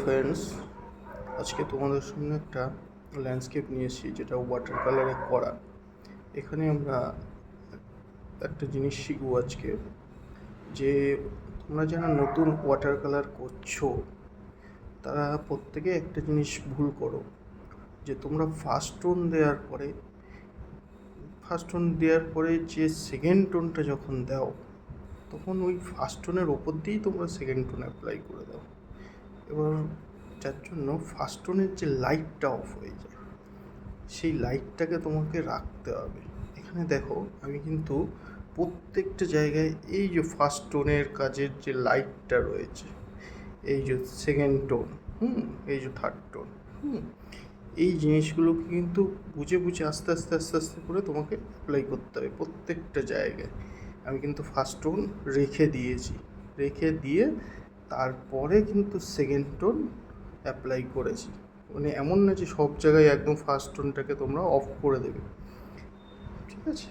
Friends, আজকে তোমাদের সামনে একটা ল্যান্ডস্কেপ নিয়ে এসেছি যেটা ওয়াটার কালারে করা। এখানে আমরা একটা জিনিস শিখবো আজকে, যে তোমরা যারা নতুন ওয়াটার কালার করছো তারা প্রত্যেকে একটা জিনিস ভুল করো, যে তোমরা ফার্স্ট টোন দেওয়ার পরে যে সেকেন্ড টোনটা যখন দাও তখন ওই ফার্স্ট টোনের ওপর দিয়েই তোমরা সেকেন্ড টোন অ্যাপ্লাই করে দাও। এবার যার জন্য ফার্স্ট টোনের যে লাইটটা অফ হয়ে যায়, সেই লাইটটাকে তোমাকে রাখতে হবে। এখানে দেখো, আমি কিন্তু প্রত্যেকটা জায়গায় এই যে ফার্স্ট টোনের কাজের যে লাইটটা রয়েছে, এই যে সেকেন্ড টোন, এই যে থার্ড টোন, এই জিনিসগুলোকে কিন্তু বুঝে বুঝে আস্তে আস্তে আস্তে আস্তে করে তোমাকে অ্যাপ্লাই করতে হবে প্রত্যেকটা জায়গায়। আমি কিন্তু ফার্স্ট টোন রেখে দিয়ে তারপরে কিন্তু সেকেন্ড টোন অ্যাপ্লাই করেছি। মানে এমন না যে সব জায়গায় একদম ফার্স্ট টোনটাকে তোমরা অফ করে দেবে, ঠিক আছে?